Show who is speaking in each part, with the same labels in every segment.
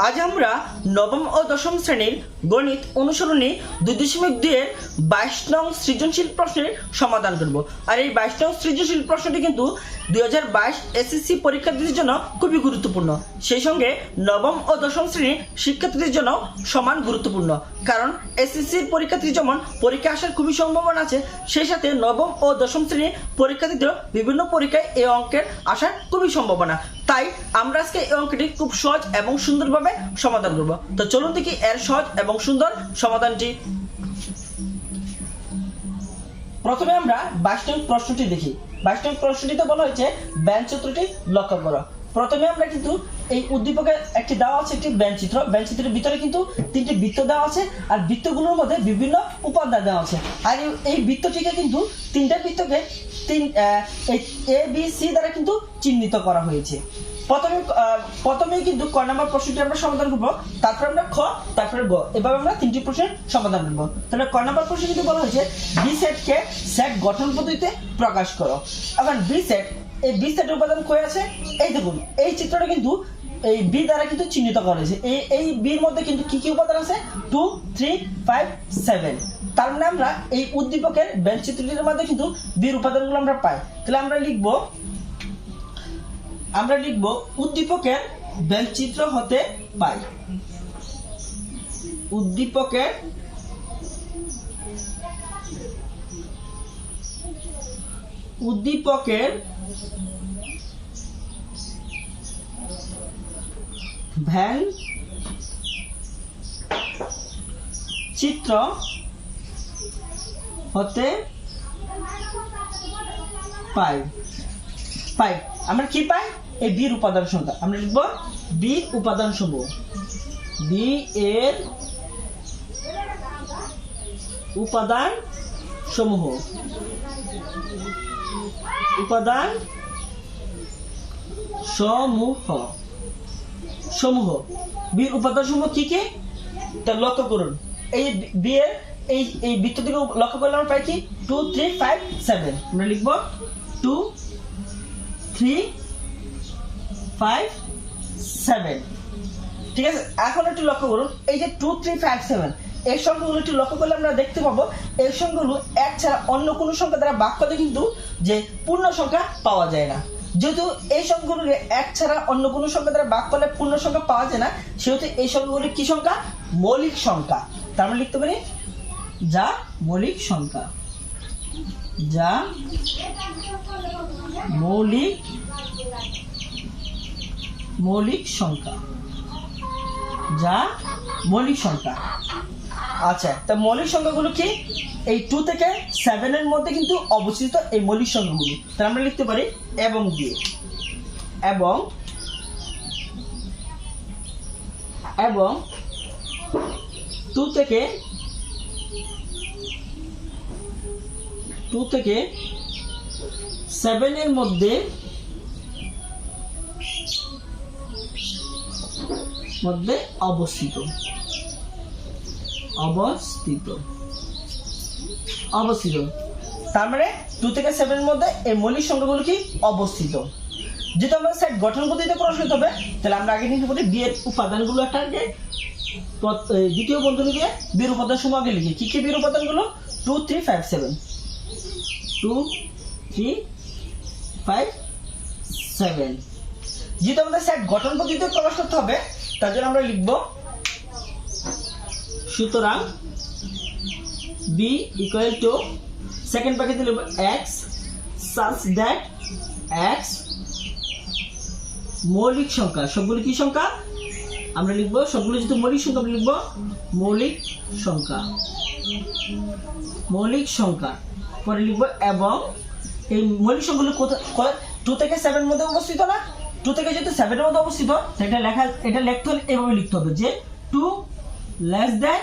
Speaker 1: আজ আমরা নবম ও দশম শ্রেণীর গণিত অনুসরণী 2.2 এর 22 নং সৃজনশীল প্রশ্নের সমাধান করব। আর এই 22 নং সৃজনশীল প্রশ্নটি কিন্তু 2022 এসএসসি পরীক্ষার্থীদের জন্য খুবই গুরুত্বপূর্ণ। সেই সঙ্গে নবম ও দশম শ্রেণীর শিক্ষার্থীদের জন্য সমান গুরুত্বপূর্ণ, কারণ এসএসসির পরীক্ষার্থী যেমন পরীক্ষা আসার খুবই সম্ভাবনা আছে, সেই সাথে নবম ও দশম শ্রেণীর পরীক্ষার্থীদের বিভিন্ন পরীক্ষায় এই অঙ্কের আসার খুবই সম্ভাবনা। তাই আমরা আজকে এই অঙ্কটি খুব সহজ এবং সুন্দরভাবে সমাধান করব। তো চলুন দেখি এর সহজ এবং সুন্দর সমাধানটি। প্রথমে আমরা 22 নং প্রশ্নটি দেখি। 22 নং প্রশ্নটিতে বলা হয়েছে ব্যান চিত্রটি লক্ষ্য করো। প্রথমে আমরা কিন্তু এই উদ্দীপকের একটি দেওয়া আছে একটি ব্যান চিত্র। ব্যান চিত্রের ভিতরে কিন্তু তিনটি বৃত্ত দেওয়া আছে, আর বৃত্তগুলোর মধ্যে বিভিন্ন উপাদান দেওয়া আছে। আর এই বৃত্তটিকে কিন্তু তিনটা বৃত্তকে এ বি সি দ্বারা কিন্তু চিহ্নিত করা হয়েছে। প্রথমেই কিন্তু ক নম্বর প্রশ্নটি আমরা সমাধান করবো, তারপর আমরা খ, তারপরে গ, এভাবে আমরা তিনটি প্রশ্নের সমাধান করবো। তাহলে ক নম্বর প্রশ্ন কিন্তু বলা হয়েছে বি সেটকে সেট গঠন পদ্ধতিতে প্রকাশ করো। এখন বি সেট, এই বি সেটের উপাদান কই আছে? এই দেখুন, এই চিত্রটা কিন্তু এই বি দ্বারা কিন্তু চিহ্নিত করা হয়েছে। এই বির মধ্যে কিন্তু কি কি উপাদান আছে? 2, 3, 5, 7। তার মানে আমরা এই উদ্দীপকের ব্যান চিত্রটির মধ্যে কিন্তু বির উপাদানগুলো আমরা পাই। তাহলে আমরা লিখব উদ্দীপকের ব্যান চিত্র হতে পাই। উদ্দীপকের ব্যান চিত্র হতে পাই। আমরা কি পাই? এই বির উপাদান সংখ্যা। আমরা লিখব বি উপাদান সমূহ। বি এর উপাদান সমূহ। বির উপাদান সমূহ কি কি? তা লক্ষ্য করুন, এই বি এর এই বৃত্ত থেকে লক্ষ্য করলে আমরা পাই কি? 2, 3, 5, 7। আমরা লিখব 2, 3, 5, 7। ঠিক আছে, এখন একটু লক্ষ্য করুন, এই যে 2, 3, 5, 7 এই সংখ্যাগুলো একটু লক্ষ্য করলে আমরা দেখতে পাবো এই সংখ্যাগুলো এক ছাড়া অন্য কোনো সংখ্যা দ্বারা ভাগ করলে কিন্তু যে পূর্ণ সংখ্যা পাওয়া যায় না। যেহেতু এই সংখ্যাগুলোকে এক ছাড়া অন্য কোনো সংখ্যা দ্বারা ভাগ করলে পূর্ণ সংখ্যা পাওয়া যায় না, সেহেতু এই সংখ্যাগুলি কি সংখ্যা? মৌলিক সংখ্যা। তার মানে লিখতে পারি যা মৌলিক সংখ্যা। যা মৌলিক সংখ্যা। আচ্ছা, তা মৌলিক সংখ্যাগুলো কি? এই 2 থেকে 7 এর মধ্যে কিন্তু অবস্থিত এই মৌলিক সংখ্যাগুলো। তাহলে আমরা লিখতে পারি এবং দিয়ে, এবং 2 থেকে 7 এর মধ্যে অবস্থিত। তার মানে 2 থেকে 7 এর মধ্যে এই মৌলিক সংখ্যাগুলো কি? অবস্থিত। যেহেতু আমরা সেট গঠন পদ্ধতিতে প্রকাশ করতে হবে, তাহলে আমরা আগে লিখতে পারি বি এর উপাদানগুলো একটা আগে দ্বিতীয় বন্ধনী দিয়ে বির উপাদান সমূহ আগে লিখি। কি কি বির উপাদানগুলো? 2, 3, 5, 7। 2, 3, 5, 7। যেহেতু আমাদের সেট গঠন পদ্ধতিতে প্রকাশ করতে হবে, তার জন্য আমরা লিখব সুতরাং বি ইকুয়াল টু সেকেন্ড ব্র্যাকেটে লিখব এক্স such that এক্স মৌলিক সংখ্যা। সবগুলো কি সংখ্যা? আমরা লিখব সবগুলো যেহেতু মৌলিক সংখ্যা, আমরা লিখব মৌলিক সংখ্যা। পরে লিখব এবং এই মৌলিক সংখ্যাগুলো 2 থেকে 7 এর মধ্যে অবস্থিত না? 2 থেকে যেহেতু 7 এর মধ্যে অবস্থিত, এটা লিখতে হলে এভাবে লিখতে হবে যে 2 less than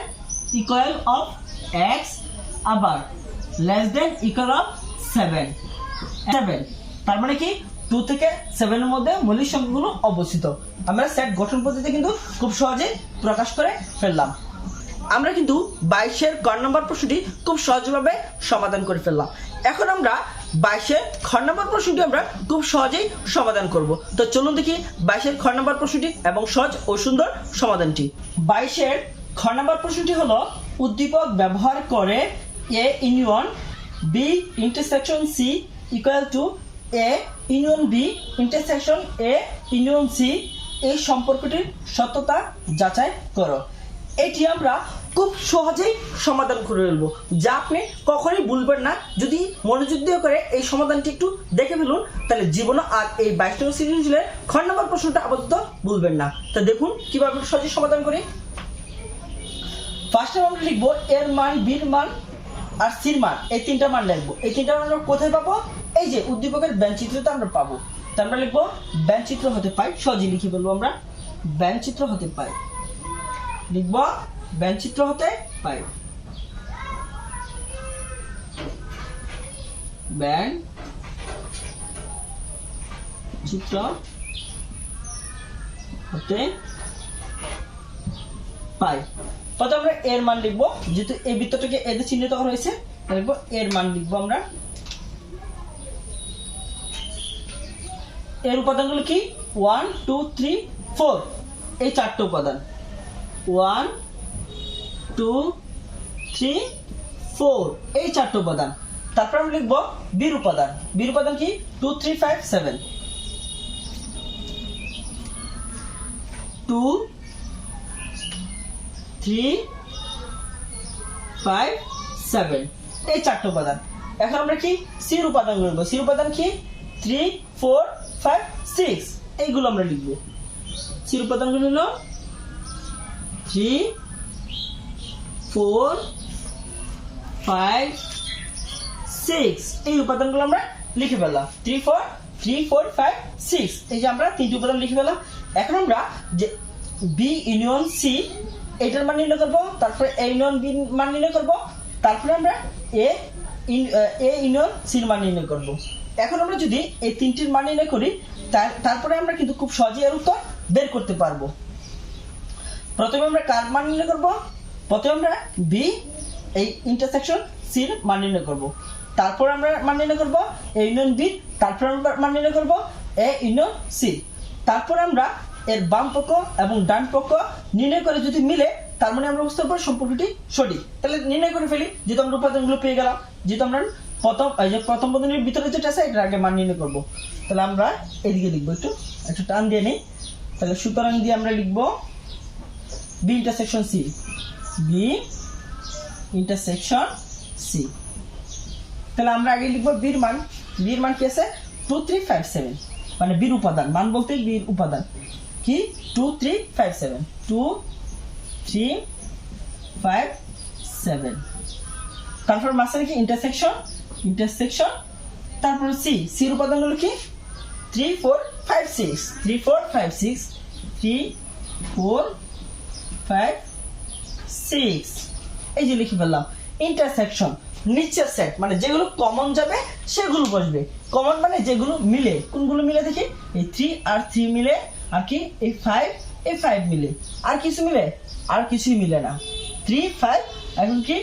Speaker 1: equal of x, আবার less than equal of 7। তার মানে কি? 2 থেকে 7 এর মধ্যে মৌলিক সংখ্যাগুলো অবস্থিত। আমরা সেট গঠন পদ্ধতিতে কিন্তু খুব সহজে প্রকাশ করে ফেললাম। আমরা কিন্তু 22 এর ক নম্বর প্রশ্নটি খুব সহজভাবে সমাধান করে ফেললাম। এখন আমরা 22-এর খ নম্বর প্রশ্নটি আমরা খুব সহজেই সমাধান করব। তো চলুন দেখি 22-এর খ নম্বর প্রশ্নটি এবং সহজ ও সুন্দর সমাধানটি। 22-এর খ নম্বর প্রশ্নটি হলো উদ্দীপক ব্যবহার করে A union B intersection C equal to A union B intersection A union C এই সম্পর্কটির সত্যতা যাচাই করো। এটি আমরা খুব সহজেই সমাধান করে ফেলবো, যা আপনি কখনোই ভুলবেন না। যদি মনোযোগ দিয়ে করে এই সমাধানটি একটু দেখে ফেলুন, তাহলে জীবনে আর এই 22 নম্বর সৃজনশীলের খ নম্বর প্রশ্নটা আপাতত ভুলবেন না। তা দেখুন কিভাবে সহজে সমাধান করি। ফার্স্টে আমরা লিখবো এর মান, বির মান আর সির মান, এই তিনটা মান লিখবো। এই তিনটা মান আমরা কোথায় পাবো? এই যে উদ্দীপকের ব্যঞ্চিত্রতে আমরা পাবো। তা আমরা লিখবো ব্যঞ্চিত্র হতে পাই, সহজে লিখে বলবো আমরা ব্যঞ্চিত্র হতে পাই, লিখবো ব্যঞ্চিত্র হতে পাই, ব্যঞ্চিত্র হতে পাই। কত আমরা এর মান লিখবো, যেহেতু এই বৃত্তটাকে এতে চিহ্নিত করা হয়েছে, লিখবো এর মান লিখবো আমরা। এর উপাদানগুলো কি? 1 2 3 4, এই চারটে উপাদান 1 2 3 4, এই চারটে উপাদান। তারপর আমরা লিখবো বির উপাদান। বির উপাদান কি? 2 3 5 7, 2 3 5 7, এই চারটে উপাদান। এখন আমরা কি সির উপাদান লিখবো। সির উপাদান কি? 3 4 5 6, এইগুলো আমরা লিখবো। সির উপাদানগুলো হলো 3 4 5 6, এই উপাদানগুলো আমরা লিখে ফেললাম। 3 4 5 6, এই যে আমরা তিনটি উপাদান লিখে ফেললাম। এখন আমরা যে বি ইউনিয়ন সি এটার মান নির্ণয় করবো, তারপরে এ ইউনিয়ন বি মান নির্ণয় করবো, তারপরে আমরা এ ইউনিয়ন সির মান নির্ণয় করবো। এখন আমরা যদি এই তিনটির মান নির্ণয় করি, তারপরে আমরা কিন্তু খুব সহজে এর উত্তর বের করতে পারবো। প্রথমে আমরা কার মান নির্ণয় করবো? প্রথমে আমরা বি এই ইন্টারসেকশন সির মান নির্ণয় করবো, তারপর আমরা মান নির্ণয় করবো এ ইউনিয়ন বি, তারপর আমরা মান নির্ণয় করবো এ ইউনিয়ন সি। তারপর আমরা এর বাম পক্ষ এবং ডান পক্ষ নির্ণয় করে যদি মিলে, তার মানে আমরা বুঝতে পারবো সম্পর্কটি সঠিক। তাহলে নির্ণয় করে ফেলি, যেহেতু আমরা উপাদানগুলো পেয়ে গেলাম। যেহেতু আমরা প্রথম বন্ধনীর ভিতরে যেটা আছে এটার আগে মান নির্ণয় করবো, তাহলে আমরা এদিকে লিখবো, একটু টান দিয়ে নিই। তাহলে সুতরাং দিয়ে আমরা লিখবো B intersection C, B intersection C. তাহলে আমরা আগে লিখবো বির মান। বির মান কি আছে? 2 3 5 7, মানে বির উপাদান। মান বলতে বির উপাদান কি? 2 3 5 7, 2 3 5 7। তারপর মাঝখানে কি? ইন্টারসেকশন, তারপর সি। সির উপাদানগুলো কি? 3 4 5 6, 3 4 5 6, 3 4 5 6, এই যে লিখে ফেললাম। ইন্টারসেকশন নিচের সেট, মানে যেগুলো কমন যাবে সেগুলো বসবে। কমন মানে যেগুলো মিলে, কোনগুলো মিলে দেখি? এই 3 আর 3 মিলে, আর কি এই 5 মিলে, আর কিছু মিলে? আর কিছুই মিলে না। 3 5, এখন কি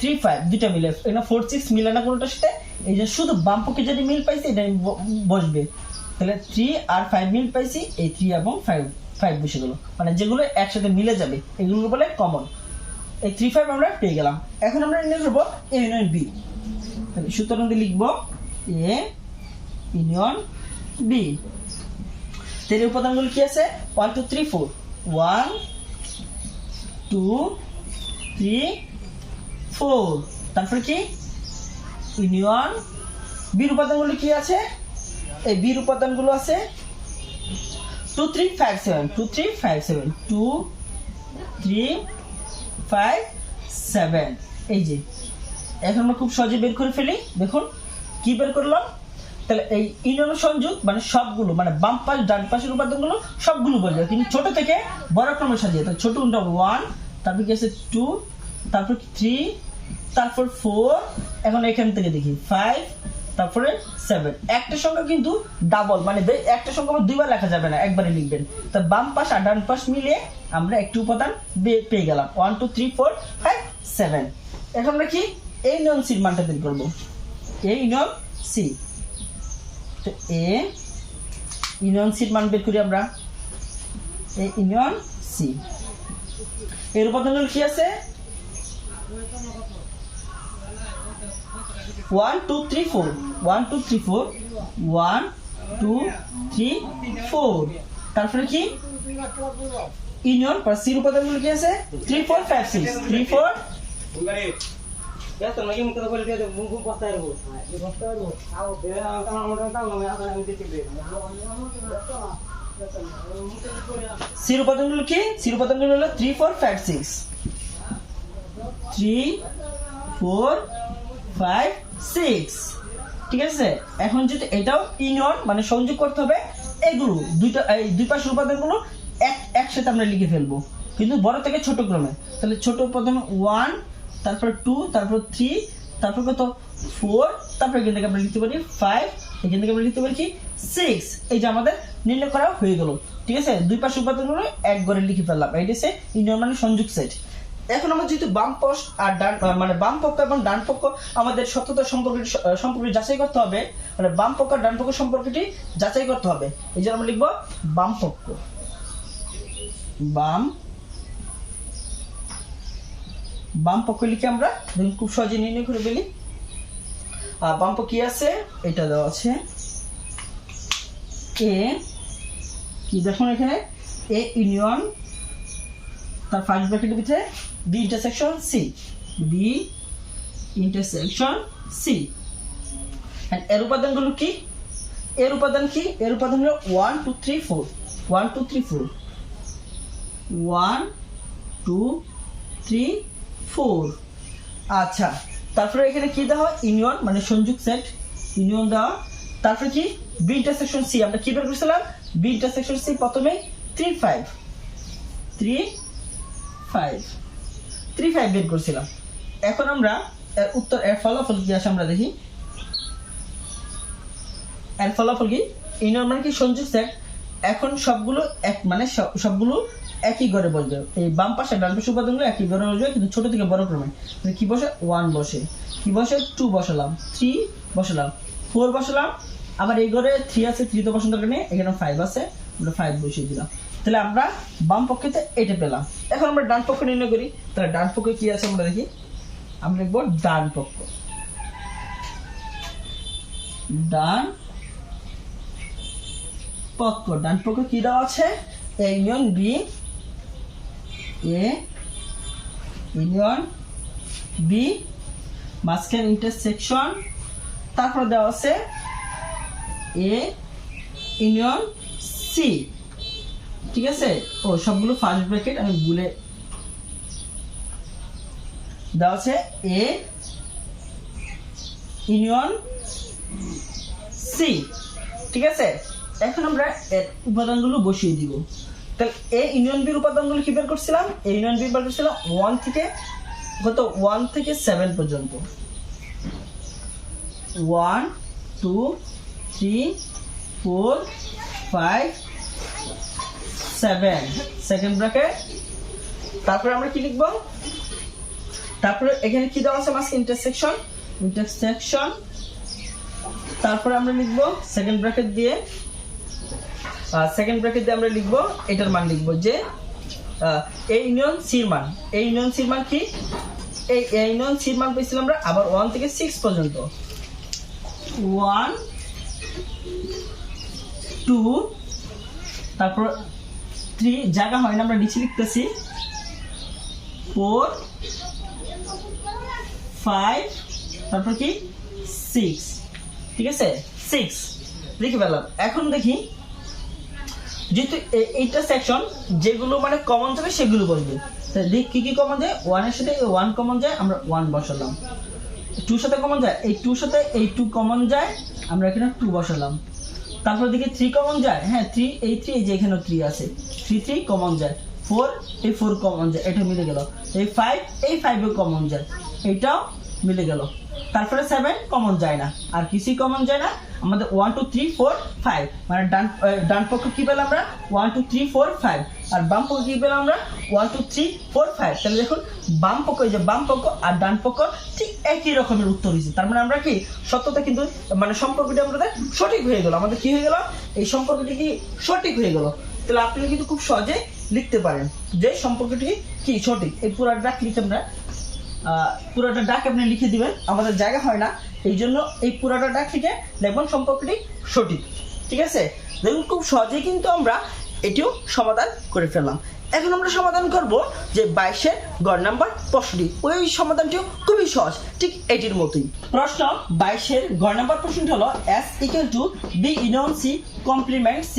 Speaker 1: 3 5 দুটা মিলে, এখানে 4 6 মিলে না কোনোটার সাথে। এই যে শুধু বাম পক্ষে যদি মিল পাইছি এটা বসবে। তাহলে 3 আর 5 মিল পাইছি, এই 3 এবং 5 বসে গেল, মানে যেগুলো একসাথে মিলে যাবে এগুলো বলে কমন। এই 3 5 আমরা পেয়ে গেলাম। এখন আমরা নির্ণয় করবো এ ইউনিয়ন বি। তাহলে সুতরাং দিয়ে লিখবো এ ইউনিয়ন বি। এর উপাদানগুলো কি আছে? 1 2 3 4, 1 2 3 4, তারপরে কি ইউনিয়ন বির উপাদানগুলো কি আছে? এই বির উপাদানগুলো আছে 2 3 5 7, 2 3 5 7, 2 3 5 7, এই যে। এখন আমরা খুব সহজে বের করে ফেলি। দেখুন কি বের করলাম। তাহলে এই ইউনিয়ন সংযোগ মানে সবগুলো, মানে বাম পাশ ডান পাশের উপাদানগুলো সবগুলো বলবে, কিন্তু ছোট থেকে বড় ক্রমে সাজিয়ে। তাহলে ছোট কোনটা? 1, তারপর কি আছে 2, তারপর 3, তারপর 4, এখন এখান থেকে দেখি 5, তারপরে 7। একটা সংখ্যা কিন্তু ডাবল, মানে একটা সংখ্যা দুইবার লেখা যাবে না, একবারে লিখবেন। তা বাম পাশ আর ডান পাশ মিলিয়ে আমরা একটি উপাদান পেয়ে গেলাম 1 2 3 4 5 7। এখন আমরা কি এই ইউনিয়ন সির মানটা বের করবো। এই ইউনিয়ন সি। তো এ ইউনিয়ন সির মান বের করি আমরা, এ ইউনিয়ন সি। এর উপাদানগুলো কি আছে? 1 2 3 4 1 2 3 4 1 2 3 4। তারপরে কি ইউনিয়ন পর সির উপাদানগুলো কি আছে? 3 4 5 6 3 4 সির উপাদানগুলো কি? সির উপাদানগুলো হলো 3 4 5 6 3 4 5 6। ঠিক আছে, এখন যদি এটাও ইউনিয়ন মানে সংযোগ করতে হবে, এগুলো দুইটা এই দুই পাশের উপাদানগুলো একসাথে আমরা লিখে ফেলবো, কিন্তু বড় থেকে ছোট ক্রমে। তাহলে ছোট প্রথমে 1, তারপর 2, তারপর 3, তারপর কত 4, তারপর এখান থেকে আমরা লিখতে পারি 5, এখান থেকে আমরা লিখতে পারি কি 6। এই যে আমাদের নির্ণয় করা হয়ে গেল। ঠিক আছে, দুই পাশের উপাদানগুলো এক ঘরে লিখে ফেললাম। এটা হচ্ছে ইউনিয়ন মানে সংযোগ সেট। এখন আমরা যেহেতু বাম পক্ষ আর ডান মানে বাম পক্ষ এবং ডান পক্ষ আমাদের সত্যতা সম্পর্কটি যাচাই করতে হবে, মানে বাম পক্ষ আর ডান পক্ষ সম্পর্কটি যাচাই করতে হবে। এই জন্য আমরা লিখবো বাম পক্ষ, বাম পক্ষ লিখে আমরা খুব সহজে নির্ণয় করে ফেলি। আর বাম পক্ষ কি আছে? এটা দেওয়া আছে এ, কি দেখুন এখানে এ ইউনিয়ন, তার ফার্স্ট ব্র্যাকেটের ভিতরে B intersection C, B intersection C. এর উপাদানগুলো কি? এর উপাদান কি? এর উপাদান হলো 1 2 3 4 1 2 3 4 1 2 3 4। আচ্ছা, তারপরে এখানে কি দেওয়া? ইউনিয়ন মানে সংযোগ সেট, ইউনিয়ন দেওয়া। তারপরে কি বি ইন্টারসেকশন সি, আমরা কি বের করেছিলাম? বি ইন্টারসেকশন সি প্রথমে 3 5 বের করছিলাম। এখন আমরা এর উত্তর, এর ফলাফল কি আসে আমরা দেখি। এর ফলাফল কি? ইউনিয়ন মানে কি সংযোগ সেট। এখন সবগুলো এক মানে সবগুলো একই ঘরে বসবে। এই বাম পাশে ডান পাশে উপাদানগুলো একই ঘরে বসবে, কিন্তু ছোট থেকে বড় ক্রমে। কি বসে? 1 বসে, কি বসে? 2 বসালাম, 3 বসালাম, 4 বসালাম। আবার এই ঘরে 3 আছে, 3 তো বসানোর দরকার নেই, এখানে 5 আছে, আমরা 5 বসিয়ে দিলাম। তাহলে আমরা বাম পক্ষতে এটা পেলাম। এখন আমরা ডান পক্ষ নির্ণয় করি। তাহলে ডান পক্ষে কি আছে আমরা দেখি। আমরা লিখবো ডান পক্ষ, ডান পক্ষ। ডান পক্ষ কি দেওয়া আছে? A union B, A union B, মাঝখানে ইন্টারসেকশন, তারপর দেওয়া আছে এ ইউনিয়ন সি। ঠিক আছে, ও সবগুলো ফার্স্ট ব্র্যাকেট আমি ভুলে দেওয়া আছে এ ইউনিয়ন সি। ঠিক আছে, এখন আমরা এর উপাদানগুলো বসিয়ে দিব। তাহলে এ ইউনিয়ন বির উপাদানগুলো কি বের করছিলাম? এ ইউনিয়ন বি বের করছিলাম 1 থেকে 7 পর্যন্ত। 1 2 3 4 5 7 সেকেন্ড ব্র্যাকেট। তারপরে আমরা কি লিখবো? তারপরে এখানে কি দেওয়া আছে? মাঝে ইন্টারসেকশন, তারপরে আমরা লিখবো সেকেন্ড ব্র্যাকেট দিয়ে আমরা লিখবো এটার মান লিখবো যে এ ইউনিয়ন সির মান। এই ইউনিয়ন সির মান কি? এই ইউনিয়ন সির মান পেয়েছিলাম আমরা আবার 1 থেকে 6 পর্যন্ত। 1 2 তারপর 3 জায়গা হয় না, আমরা নিচে লিখতেছি 4 5 তারপর কি 6। ঠিক আছে, 6 লিখে ফেললাম। এখন দেখি যেহেতু এইটা সেকশন যেগুলো মানে কমন যাবে সেগুলো বলবে। দেখ কি কি কমন যায়? 1 এর সাথে 1 কমন যায়, আমরা 1 বসালাম। 2 সাথে কমন যায়, এই 2 সাথে এই 2 কমন যায়, আমরা এখানে 2 বসালাম। তারপর দেখি 3 কমন যায়, হ্যাঁ 3 এই যে এখানেও 3 আছে, 3 কমন যায়। 4 এই 4 কমন যায়, এটা মিলে গেল। এই 5 এও কমন যায়, এটাও মিলে গেল। তারপরে 7 কমন যায় না, আর কিছুই কমন যায় না। আমাদের 1 2 3 4 5, মানে ডান পক্ষ কি পেলাম আমরা 1 2 3 4 5, আর বাম পক্ষ কি পেলাম আমরা 1 2 3 4 5। তাহলে দেখুন বাম পক্ষ, এই যে বাম পক্ষ আর ডান পক্ষ ঠিক একই রকমের উত্তর হয়েছে। তার মানে আমরা কি সত্যতা কিন্তু মানে সম্পর্কটি আমাদের সঠিক হয়ে গেল। আমাদের কি হয়ে গেল, এই সম্পর্কটি কি সঠিক হয়ে গেল। তাহলে আপনি কিন্তু খুব সহজে লিখতে পারেন যে সম্পর্কটি কি সঠিক। এই পুরোটা ডাক লিখে আমরা পুরোটা ডাক আপনি লিখে দিবেন, আমাদের জায়গা হয় না, এই জন্য এই পুরোটা ডাক লিখে লিখবেন সম্পর্কটি সঠিক। ঠিক আছে, দেখুন খুব সহজেই কিন্তু আমরা এটিও সমাধান করে ফেললাম। এখন আমরা সমাধান করব যে 22-এর গড় নাম্বার প্রশ্নটি। ওই সমাধানটিও খুবই সহজ, ঠিক এটির মতোই। প্রশ্ন 22-এর গড় নাম্বার প্রশ্নটি হলো S = B union C complement C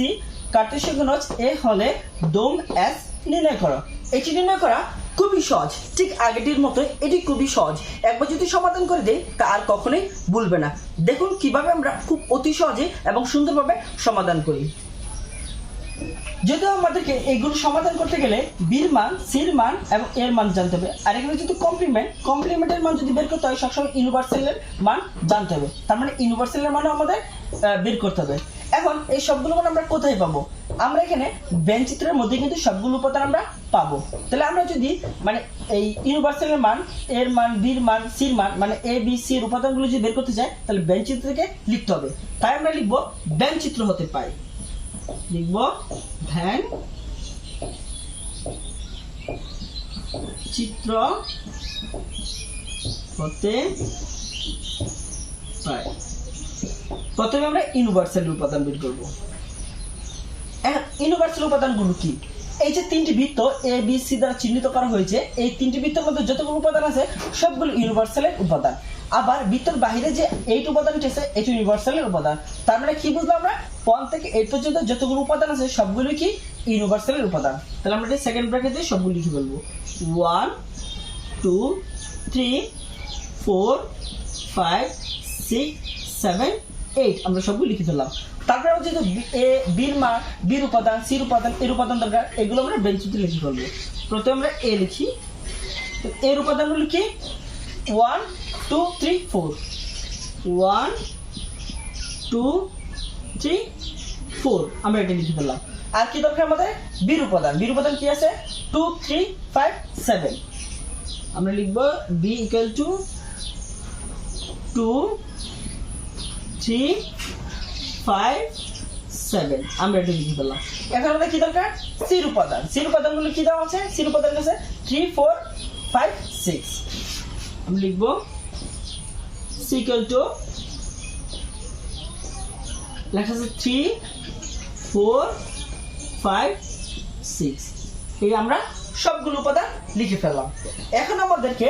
Speaker 1: কার্টেসীয় গুণজ A হলে ডোম S নির্ণয় করো। এটি নির্ণয় করা খুবই সহজ, ঠিক আগেটির মতো এটি খুবই সহজ। একবার যদি সমাধান করে দেই তা আর কখনোই ভুলবে না। দেখুন কিভাবে আমরা খুব অতি সহজে এবং সুন্দরভাবে সমাধান করি। যদিও আমাদেরকে এগুলো সমাধান করতে গেলে বির মান, সির মান এবং এর মান জানতে হবে। আর এখানে যদি কমপ্লিমেন্টের মান যদি বের করতে হয় সবসময় ইউনিভার্সালের মান জানতে হবে। তার মানে ইউনিভার্সালের মানও আমাদের বের করতে হবে। এখন এই সবগুলো মান আমরা কোথায় পাবো? আমরা এখানে ব্যঞ্চিত্রের মধ্যে কিন্তু সবগুলো উপাদান আমরা পাবো। তাহলে আমরা যদি মানে এই ইউনিভার্সালের মান, এর মান, বির মান, সির মান মানে এ বি সি এর উপাদানগুলো যদি বের করতে চাই তাহলে ব্যঞ্চিত্র থেকে লিখতে হবে। তাই আমরা লিখবো ব্যঞ্চিত্র হতে পাই, লিখব ভ্যান চিত্র হতে পাই। প্রথমে আমরা ইউনিভার্সাল উপাদান বের করব। ইউনিভার্সাল উপাদানগুলো কি? এই যে তিনটি বৃত্ত এ বি সি দ্বারা চিহ্নিত করা হয়েছে, এই তিনটি বৃত্তের মধ্যে যতগুলো উপাদান আছে সবগুলো ইউনিভার্সালের উপাদান। আবার বৃত্তের বাইরে যে 8 উপাদানটি আছে এটি ইউনিভার্সালের উপাদান। তার মানে কি বুঝলাম আমরা 1 থেকে 8 পর্যন্ত যতগুলো উপাদান আছে সবগুলো কি ইউনিভার্সালের উপাদান। তাহলে আমরা এই সেকেন্ড ব্র্যাকেট দিয়ে সবগুলো লিখে ফেলবো 1 2 3 4 5 6 7 8 আমরা সবগুলো লিখে ফেললাম। তারপরে যেহেতু এ বির মান, বির উপাদান, সির উপাদান, এর উপাদান দরকার, এগুলো আমরা বেঞ্চিতে লিখে ফেলবো। প্রথমে আমরা এ লিখি, তো এর উপাদানগুলো কি 1 2 3 4 1 2 3 4 আমরা এটা লিখে ফেললাম। আর কি দরকার আমাদের বির উপাদান, বির উপাদান কি আছে 2 3 5 7 আমরা লিখবো b = 2 3 5 7 আমরা এটা লিখে ফেললাম। এখন আমাদের কি দরকার সির উপাদান, সির উপাদানগুলো কি দেওয়া আছে? সির উপাদান আছে 3 4 5 6 আমরা লিখবো c = লেখা আছে 3 4 5 6 এই আমরা সবগুলো উপাদান লিখে ফেললাম। এখন আমাদেরকে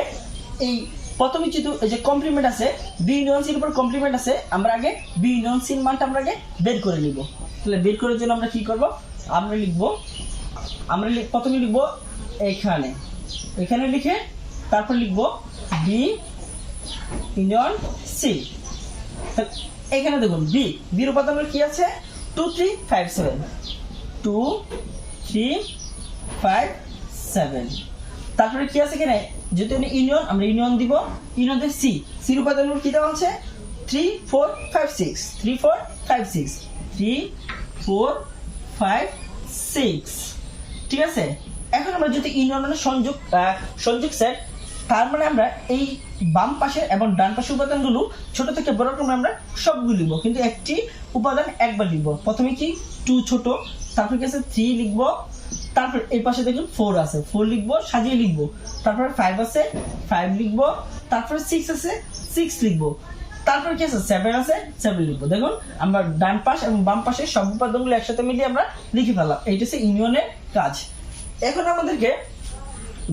Speaker 1: এই প্রথমে যেহেতু এই যে কমপ্লিমেন্ট আছে বি ইউনিয়ন সির উপর কমপ্লিমেন্ট আছে, আমরা আগে বি ইউনিয়ন সির মানটা আমরা আগে বের করে নিব। তাহলে বের করার জন্য আমরা কি করব, আমরা লিখবো, আমরা প্রথমে লিখবো এখানে লিখে তারপর লিখবো বি ইউনিয়ন সি। এখানে দেখুন বির উপাদানগুলো কি আছে 2 3 5 7 2 3 5 7 তারপরে কি আছে এখানে যেহেতু ইউনিয়ন আমরা ইউনিয়ন দিব, ইউনিয়ন দিয়ে সির উপাদানগুলো কি দেওয়া আছে 3 4 5 6 3 4 5 6 3 4 5 6 ঠিক আছে। এখন আমরা যদি ইউনিয়ন মানে সংযোগ সেট, তার মানে আমরা এই বাম পাশে এবং ডান পাশের উপাদানগুলো ছোট থেকে বড় ক্রমে আমরা সবগুলো লিখবো, কিন্তু একটি উপাদান একবার লিখবো। প্রথমে কি 2 ছোট, তারপর কি আছে 3 লিখবো, তারপর এই পাশে দেখুন 4 আছে 4 লিখবো, সাজিয়ে লিখবো, তারপর 5 আছে 5 লিখবো, তারপর 6 আছে 6 লিখবো, তারপর কি আছে 7 আছে 7 লিখবো। দেখুন আমরা ডান পাশ এবং বাম পাশে সব উপাদানগুলো একসাথে মিলিয়ে আমরা লিখে ফেললাম। এইটা হচ্ছে ইউনিয়নের কাজ। এখন আমাদেরকে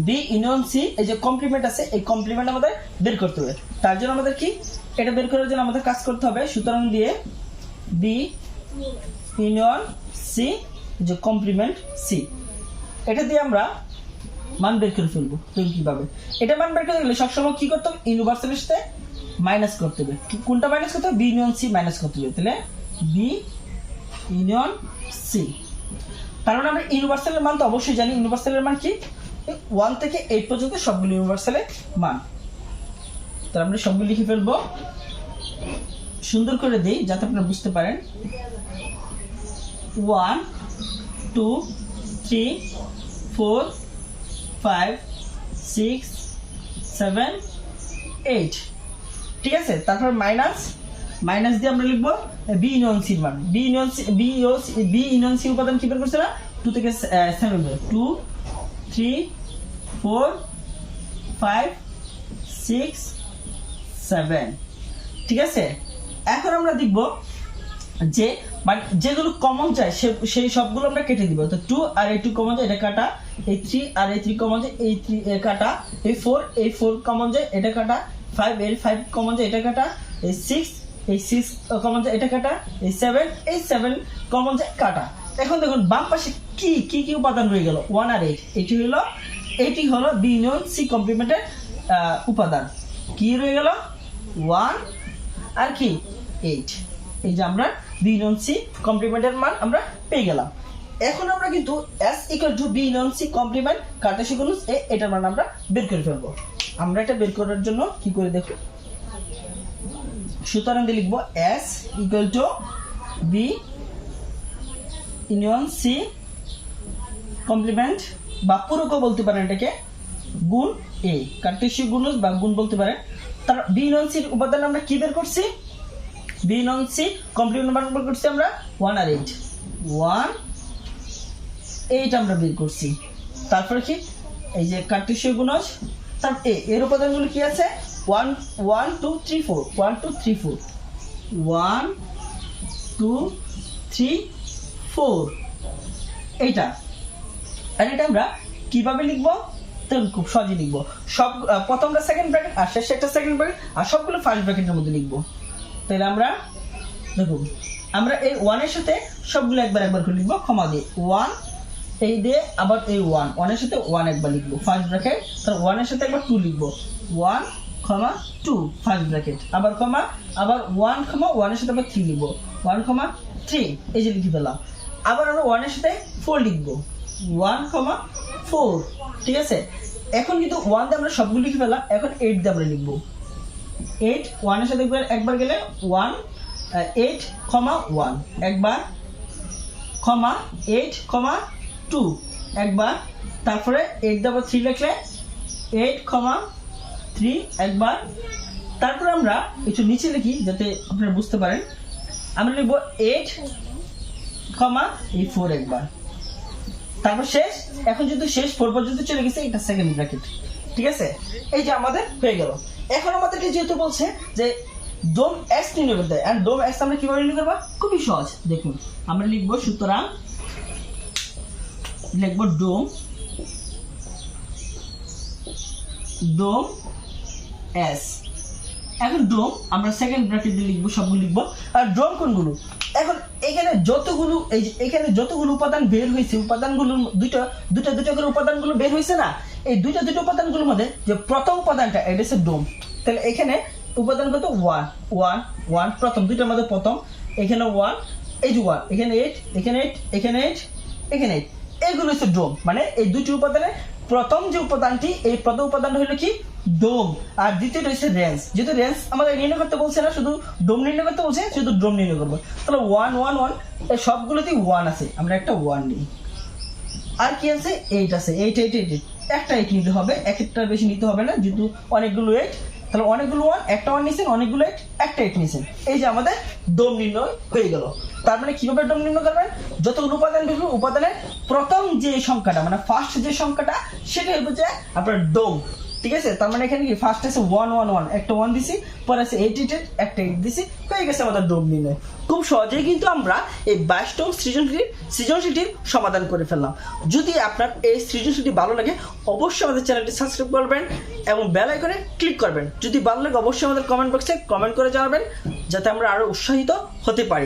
Speaker 1: বি ইউনিয়ন সি এই যে কমপ্লিমেন্ট আছে এই কমপ্লিমেন্ট আমাদের বের করতে হবে। তার জন্য আমাদের কি এটা বের করার জন্য আমাদের কাজ করতে হবে সূত্রাং দিয়ে বি ইউনিয়ন সি যে কমপ্লিমেন্ট সি, এটা দিয়ে আমরা মান বের করে ফেলবো। কিভাবে এটা মান বের করতে গেলে সবসময় কি করতে হবে ইউনিভার্সালের সাথে মাইনাস করতে হবে। কোনটা মাইনাস করতে হবে? বি ইউনিয়ন সি মাইনাস করতে হবে। তাহলে বি ইউনিয়ন সি, তার মানে আমরা ইউনিভার্সালের মান তো অবশ্যই জানি। ইউনিভার্সালের মান কি 1 থেকে 8 পর্যন্ত সবগুলো ইউনিভার্সালের মান। তাহলে আমরা সবগুলো লিখে ফেলবো, সুন্দর করে দিই যাতে আপনারা বুঝতে পারেন। 1 2 3 4 5 6 7 8, ঠিক আছে। তারপর মাইনাস দিয়ে আমরা লিখবো বি ইউনিয়ন সির মান। বি ইউনিয়ন সি উপাদান কি বের করছে না, 2 থেকে 7 বের, 2 3 4 5 6 7, ঠিক আছে। এখন আমরা দেখব যে মানে যেগুলো কমন যায় সেই সবগুলো আমরা কেটে দিব। তো 2 আর এই 2 কমন যায়, এটা কাটা। এই 3 আর এই 3 কমন যায়, এই 3 কাটা। এই 4 কমন যায়, এটা কাটা। 5 এর 5 কমন যায়, এটা কাটা। এই 6 কমন যায়, এটা কাটা। এই 7 কমন যায়, কাটা। এখন দেখুন বাম পাশে কি উপাদান রয়ে গেল, 1 আর 8। এটি হলো বি ইউনিয়ন সি কমপ্লিমেন্টের উপাদান। কি রয়ে গেল, 1 আর কি 8। এই যে আমরা বি ইউনিয়ন সি কমপ্লিমেন্টের মান আমরা পেয়ে গেলাম। এখন আমরা কিন্তু S = B union C complement Cartesian গুণজ A, এটার মান আমরা বের করে ফেলবো। আমরা এটা বের করার জন্য কি করে দেখো, সুতরাং দিয়ে লিখবো S = B union C complement বা পূরকও বলতে পারেন এটাকে, গুণ A, কার্টেসিয়ান গুণজ বা গুণ বলতে পারেন। তার বি ইউনিয়ন সির উপাদান আমরা কি বের করছি, বি ইউনিয়ন সি কমপ্লিমেন্ট মান বের করছি আমরা 1 আর 8। 1 8 আমরা বের করছি। তারপরে কি এই যে কার্টেসিয়ান গুণজ, তার এর উপাদানগুলো কি আছে, 1 2 3 4, 1 2 3 4, 1 2 3 4, এইটা। আর এটা আমরা কিভাবে লিখবো, তখন খুব সহজে লিখবো। সব প্রথমটা সেকেন্ড ব্র্যাকেট আর শেষে একটা সেকেন্ড ব্র্যাকেট আর সবগুলো ফার্স্ট ব্র্যাকেটের মধ্যে লিখবো। তাহলে আমরা দেখুন, আমরা এই 1 এর সাথে সবগুলো একবার করে লিখবো, ক্ষমা দিয়ে 1 এই দিয়ে আবার এই 1 এর সাথে 1 একবার লিখবো ফার্স্ট ব্র্যাকেট, তার 1 এর সাথে একবার 2 লিখবো, 1 2 ফার্স্ট ব্র্যাকেট, আবার ক্ষমা, আবার 1 1 এর সাথে আবার 3 লিখবো, 1 3, এই যে লিখে ফেললাম। আবার আমরা 1 এর সাথে 4 লিখবো, 1 4, ঠিক আছে। এখন কিন্তু 1 দিয়ে আমরা সবগুলো লিখে ফেললাম। এখন 8 দিয়ে আমরা লিখবো, 8 1 এর সাথে একবার গেলে 1 8 1 একবার, 8 2 একবার, তারপরে 8 দিয়ে 3 লিখলে 8 3 একবার। তারপরে আমরা একটু নিচে লিখি যাতে আপনারা বুঝতে পারেন, আমরা লিখবো 8 4 একবার। তারপর শেষ, এখন যেহেতু শেষ 4 পর্যন্ত চলে গেছে, এটা সেকেন্ড ব্র্যাকেট, ঠিক আছে। এই যে আমাদের হয়ে গেল। এখন আমাদেরকে যেহেতু বলছে যে ডোম এক্স নির্ণয় করতে, আর ডোম এক্স আমরা কিভাবে নির্ণয় করবো, খুবই সহজ। দেখুন আমরা লিখবো, সুতরাং লিখবো ডোম এস। এখন ডোম আমরা সেকেন্ড ব্র্যাকেট দিয়ে লিখবো, সবগুলো লিখবো। আর ডোম কোনগুলো, এখন এখানে যতগুলো এই যে এখানে যতগুলো উপাদান বের হয়েছে, উপাদানগুলোর দুটো করে উপাদানগুলো বের হয়েছে না, এই দুটো উপাদানগুলোর মধ্যে যে প্রথম উপাদানটা এটা হচ্ছে ডোম। তাহলে এখানে উপাদান কত, 1 প্রথম দুইটার মধ্যে প্রথম, এখানে 1, এই যে 1, এখানে 8, এখানে 8, এখানে 8, এখানে 8, এইগুলো হচ্ছে ডোম। মানে এই দুটি উপাদানের প্রথম যে উপাদানটি, এই প্রথম উপাদানটা হলো কি ডোম, আর দ্বিতীয়টা হচ্ছে রেঞ্জ। যেহেতু রেঞ্জ আমাদের নির্ণয় করতে বলছে না, শুধু ডোম নির্ণয় করতে বলছে, শুধু ডোম নির্ণয় করবো। তাহলে 1 1 1, এই সবগুলোতেই 1 আছে, আমরা একটা 1 নিই। আর কি আছে, 8 আছে, 8 একটা 8 নিতে হবে, একটা বেশি নিতে হবে না, যেহেতু অনেকগুলো 8। তাহলে অনেকগুলো 1, একটা 1 নিয়েছেন, অনেকগুলো 8, একটা 8 নিয়েছেন। এই যে আমাদের ডোম নির্ণয় হয়ে গেল। তার মানে কিভাবে ডোম নির্ণয় করবেন, যতগুলো উপাদান বেরোবে উপাদানের প্রথম যে সংখ্যাটা, মানে ফার্স্ট যে সংখ্যাটা, সেটা হচ্ছে আপনার ডোম, ঠিক আছে। তার মানে এখানে কি ফার্স্ট আছে 1 1 1, একটা 1 দিছি, পরে আছে 8 8, একটা 8 দিছি, হয়ে গেছে আমাদের ডোম নির্ণয়। খুব সহজেই কিন্তু আমরা এই 22তম সৃজনশীলটির সমাধান করে ফেললাম। যদি আপনার এই সৃজনশীলটি ভালো লাগে, অবশ্যই আমাদের চ্যানেলটি সাবস্ক্রাইব করবেন এবং বেল আইকনে ক্লিক করবেন। যদি ভালো লাগে অবশ্যই আমাদের কমেন্ট বক্সে কমেন্ট করে জানাবেন, যাতে আমরা আরো উৎসাহিত হতে পারি।